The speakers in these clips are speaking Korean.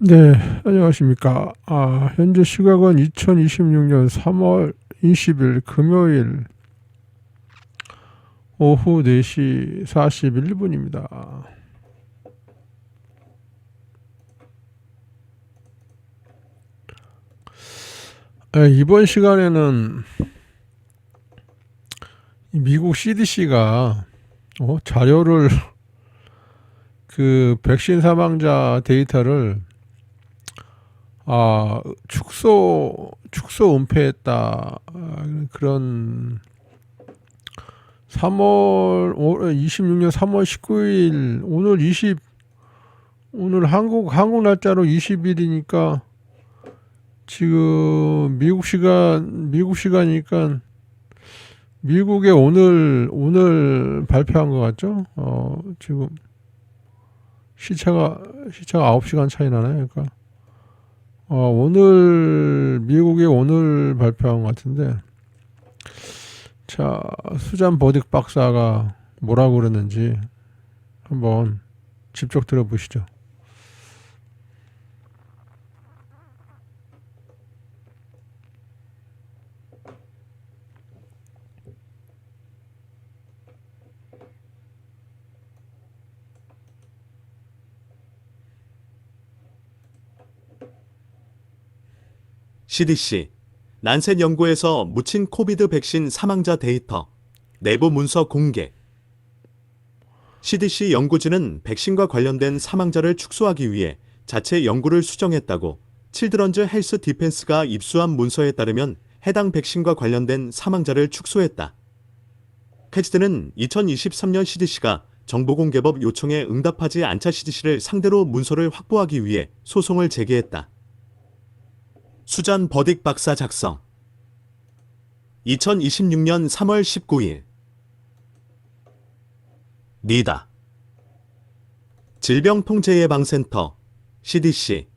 네, 안녕하십니까. 현재 시각은 2026년 3월 20일 금요일 오후 4시 41분입니다. 이번 시간에는 미국 CDC가 자료를 그 백신 사망자 데이터를 축소 은폐했다. 그런 26년 3월 19일 오늘 한국 날짜로 20일이니까 지금 미국 시간이니까 미국에 오늘 발표한 것 같죠? 지금 시차가 9시간 차이 나네. 그러니까 미국에 오늘 발표한 것 같은데, 자, 수잔 버딕 박사가 뭐라고 그랬는지 한번 직접 들어보시죠. CDC, 란셋 연구에서 묻힌 코비드 백신 사망자 데이터, 내부 문서 공개. CDC 연구진은 백신과 관련된 사망자를 축소하기 위해 자체 연구를 수정했다고 칠드런즈 헬스 디펜스가 입수한 문서에 따르면 해당 백신과 관련된 사망자를 축소했다. 캐치드는 2023년 CDC가 정보공개법 요청에 응답하지 않자 CDC를 상대로 문서를 확보하기 위해 소송을 제기했다. 수잔 버딕 박사 작성. 2026년 3월 19일. 리다. 질병통제예방센터 CDC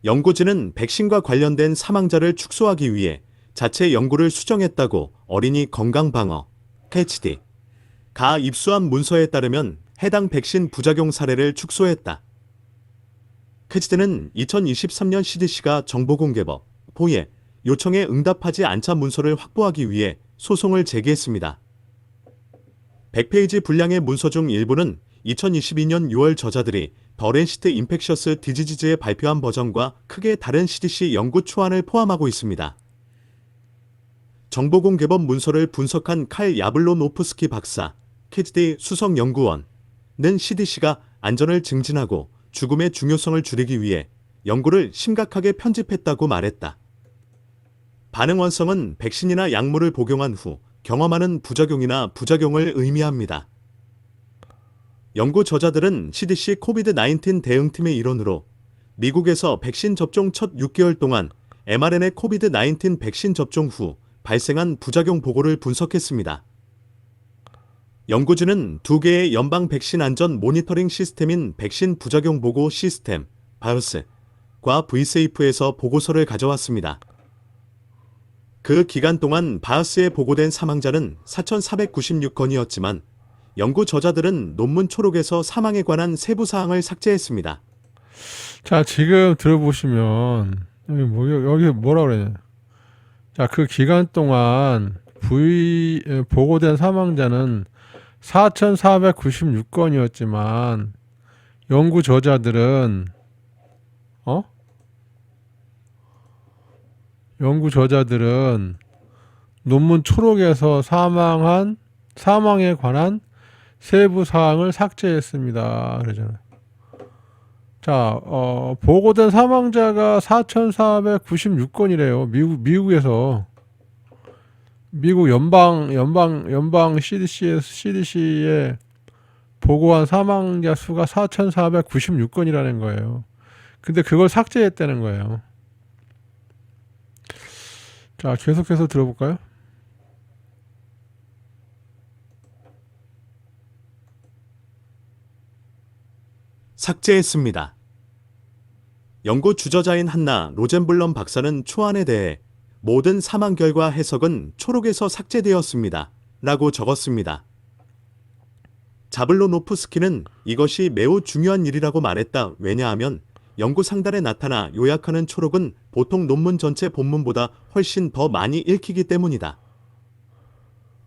연구진은 백신과 관련된 사망자를 축소하기 위해 자체 연구를 수정했다고 어린이 건강방어 KHD가 입수한 문서에 따르면 해당 백신 부작용 사례를 축소했다. KHD는 2023년 CDC가 정보공개법 보에 요청에 응답하지 않자 문서를 확보하기 위해 소송을 제기했습니다. 100페이지 분량의 문서 중 일부는 2022년 6월 저자들이 더 랜시트 인펙셔스 디지지즈에 발표한 버전과 크게 다른 CDC 연구 초안을 포함하고 있습니다. 정보공개법 문서를 분석한 칼 야블로노프스키 박사, KHD 수석연구원은 CDC가 안전을 증진하고 죽음의 중요성을 줄이기 위해 연구를 심각하게 편집했다고 말했다. 반응 원성은 백신이나 약물을 복용한 후 경험하는 부작용이나 부작용을 의미합니다. 연구 저자들은 CDC 코비드-19 대응팀의 일원으로 미국에서 백신 접종 첫 6개월 동안 mRNA 코비드-19 백신 접종 후 발생한 부작용 보고를 분석했습니다. 연구진은 2개의 연방 백신 안전 모니터링 시스템인 백신 부작용 보고 시스템, 바이오스과 브이세이프에서 보고서를 가져왔습니다. 그 기간 동안 바이오스에 보고된 사망자는 4,496건이었지만 연구 저자들은 논문 초록에서 사망에 관한 세부 사항을 삭제했습니다. 자, 지금 들어보시면 여기 뭐라 그러냐? 자, 그 기간 동안 보고된 사망자는 4,496건이었지만 연구 저자들은 논문 초록에서 사망에 관한 세부 사항을 삭제했습니다. 그러잖아요. 자, 보고된 사망자가 4,496건이래요. 미국에서. 미국 연방 CDC에 보고한 사망자 수가 4,496건이라는 거예요. 근데 그걸 삭제했다는 거예요. 자, 계속해서 들어볼까요? 삭제했습니다. 연구 주저자인 한나 로젠블럼 박사는 초안에 대해 모든 사망 결과 해석은 초록에서 삭제되었습니다. 라고 적었습니다. 자블로노프스키는 이것이 매우 중요한 일이라고 말했다. 왜냐하면 연구 상단에 나타나 요약하는 초록은 보통 논문 전체 본문보다 훨씬 더 많이 읽히기 때문이다.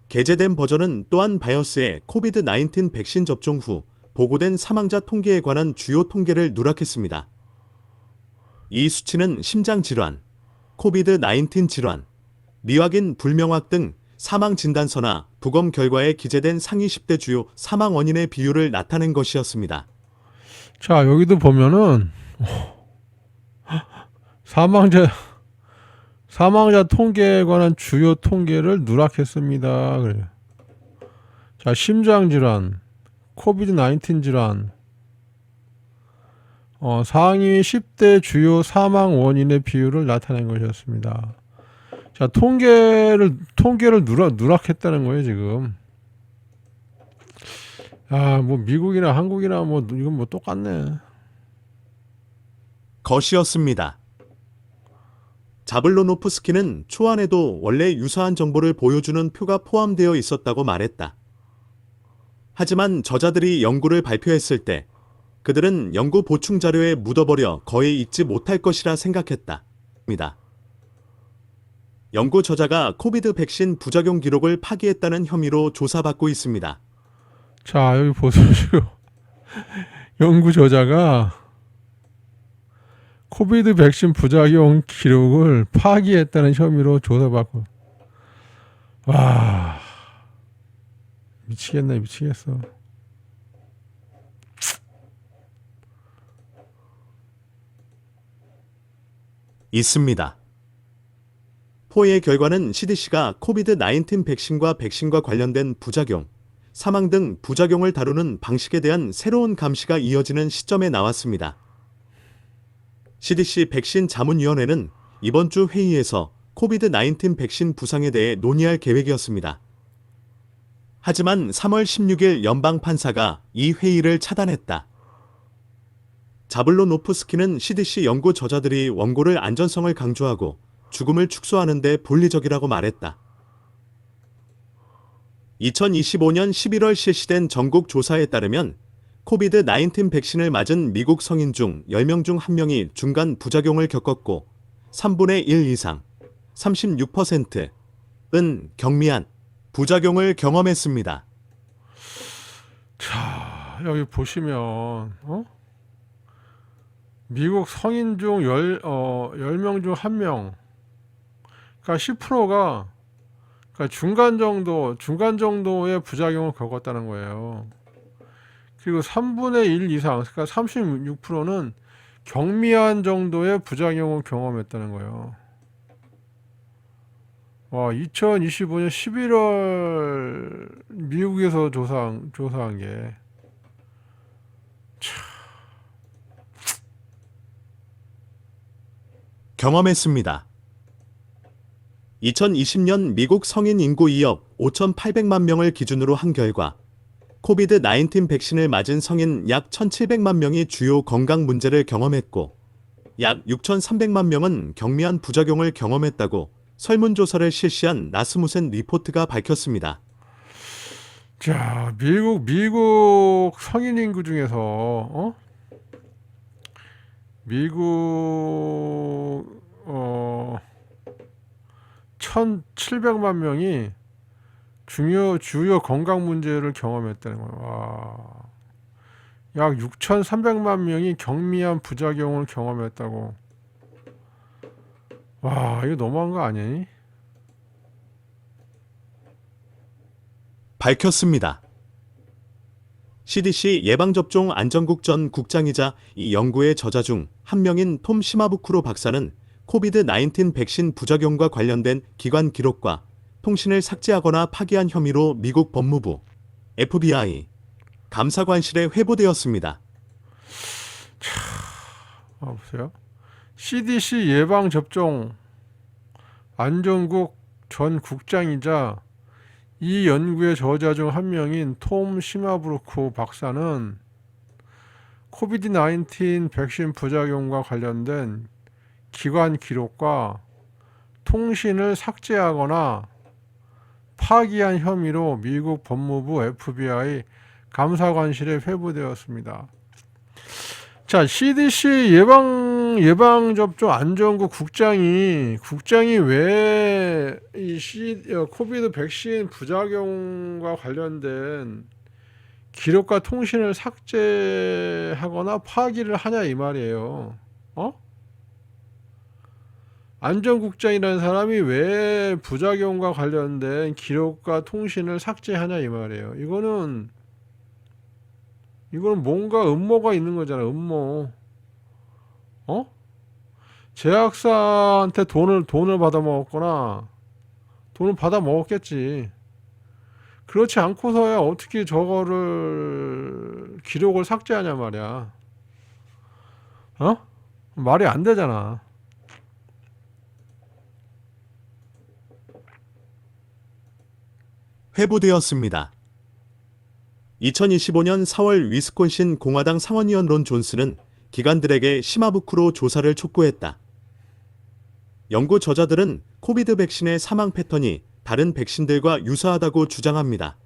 게재된 버전은 또한 바이어스의 코비드-19 백신 접종 후 보고된 사망자 통계에 관한 주요 통계를 누락했습니다. 이 수치는 심장질환, 코비드-19 질환, 미확인 불명확 등 사망 진단서나 부검 결과에 기재된 상위 10대 주요 사망 원인의 비율을 나타낸 것이었습니다. 자, 여기도 보면은 사망자 통계에 관한 주요 통계를 누락했습니다. 그래요. 자, 심장질환, 코비드-19 질환, 상위 10대 주요 사망 원인의 비율을 나타낸 것이었습니다. 자, 통계를 누락했다는 거예요, 지금. 아, 뭐 미국이나 한국이나 뭐 이건 뭐 똑같네. 것이었습니다. 자블로노프스키는 초안에도 원래 유사한 정보를 보여주는 표가 포함되어 있었다고 말했다. 하지만 저자들이 연구를 발표했을 때 그들은 연구 보충 자료에 묻어버려 거의 읽지 못할 것이라 생각했다. 연구 저자가 코비드 백신 부작용 기록을 파기했다는 혐의로 조사받고 있습니다. 자, 여기 보세요. 연구 저자가 코비드 백신 부작용 기록을 파기했다는 혐의로 조사받고. 와, 미치겠네, 미치겠어. 있습니다. 포의 결과는 CDC가 코비드-19 백신과 관련된 부작용, 사망 등 부작용을 다루는 방식에 대한 새로운 감시가 이어지는 시점에 나왔습니다. CDC 백신 자문위원회는 이번 주 회의에서 코비드-19 백신 부상에 대해 논의할 계획이었습니다. 하지만 3월 16일 연방 판사가 이 회의를 차단했다. 자블로노프스키는 CDC 연구 저자들이 원고를 안전성을 강조하고 죽음을 축소하는 데 본리적이라고 말했다. 2025년 11월 실시된 전국 조사에 따르면 코비드-19 백신을 맞은 미국 성인 중 10명 중 1명이 중간 부작용을 겪었고 3분의 1 이상, 36%은 경미한 부작용을 경험했습니다. 자, 여기 보시면 미국 성인 중 10명 중 1명, 그러니까 10%가 그러니까 중간 정도의 부작용을 겪었다는 거예요. 그리고 3분의 1 이상, 그러니까 36%는 경미한 정도의 부작용을 경험했다는 거예요. 와, 2025년 11월 미국에서 조사한 게 경험했습니다. 2020년 미국 성인 인구 2억 5,800만 명을 기준으로 한 결과 코비드-19 백신을 맞은 성인 약 1,700만 명이 주요 건강 문제를 경험했고 약 6,300만 명은 경미한 부작용을 경험했다고 설문조사를 실시한 라스무센 리포트가 밝혔습니다. 자, 미국 성인 인구 중에서 미국 1,700만 명이 주요 건강 문제를 경험했다는 거예요. 와, 약 6,300만 명이 경미한 부작용을 경험했다고. 와, 이거 너무한 거 아니니? 밝혔습니다. CDC 예방접종 안전국 전 국장이자 이 연구의 저자 중 한 명인 톰 시마부쿠로 박사는 코비드-19 백신 부작용과 관련된 기관 기록과 통신을 삭제하거나 파기한 혐의로 미국 법무부, FBI, 감사관실에 회부되었습니다. 보세요. CDC 예방접종 안전국 전 국장이자 이 연구의 저자 중 한 명인 톰 시마부르크 박사는 코비드-19 백신 부작용과 관련된 기관 기록과 통신을 삭제하거나 파기한 혐의로 미국 법무부 FBI 감사관실에 회부되었습니다. 자, CDC 예방접종 안전국 국장이 왜 이 코비드 백신 부작용과 관련된 기록과 통신을 삭제하거나 파기를 하냐 이 말이에요. 안전국장이라는 사람이 왜 부작용과 관련된 기록과 통신을 삭제하냐 이 말이에요. 이거는 뭔가 음모가 있는 거잖아. 음모. 제약사한테 돈을 받아 먹었거나 돈을 받아 먹었겠지. 그렇지 않고서야 어떻게 저거를 기록을 삭제하냐 말이야. 말이 안 되잖아. 회부되었습니다. 2025년 4월 위스콘신 공화당 상원의원 론 존슨은 기관들에게 시마부크로 조사를 촉구했다. 연구 저자들은 코비드 백신의 사망 패턴이 다른 백신들과 유사하다고 주장합니다.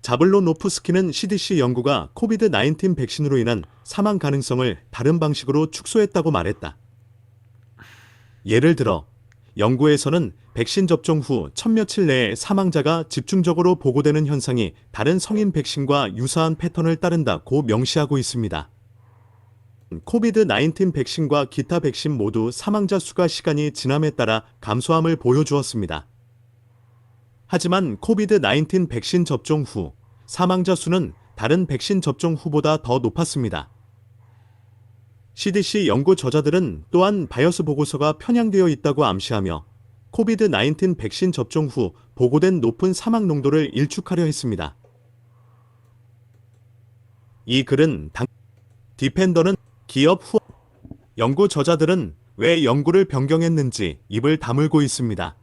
자블로노프스키는 CDC 연구가 코비드-19 백신으로 인한 사망 가능성을 다른 방식으로 축소했다고 말했다. 예를 들어 연구에서는 백신 접종 후 첫 며칠 내에 사망자가 집중적으로 보고되는 현상이 다른 성인 백신과 유사한 패턴을 따른다고 명시하고 있습니다. 코비드-19 백신과 기타 백신 모두 사망자 수가 시간이 지남에 따라 감소함을 보여주었습니다. 하지만 코비드-19 백신 접종 후 사망자 수는 다른 백신 접종 후보다 더 높았습니다. CDC 연구 저자들은 또한 바이어스 보고서가 편향되어 있다고 암시하며 코비드-19 백신 접종 후 보고된 높은 사망 농도를 일축하려 했습니다. 이 글은 디펜더는 기업 후원 연구 저자들은 왜 연구를 변경했는지 입을 다물고 있습니다.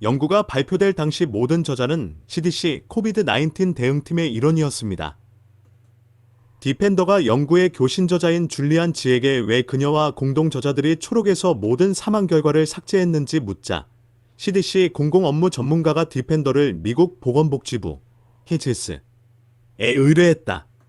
연구가 발표될 당시 모든 저자는 CDC 코비드-19 대응팀의 일원이었습니다. 디펜더가 연구의 교신 저자인 줄리안 지에게 왜 그녀와 공동 저자들이 초록에서 모든 사망 결과를 삭제했는지 묻자 CDC 공공 업무 전문가가 디펜더를 미국 보건복지부 히즈스에 의뢰했다.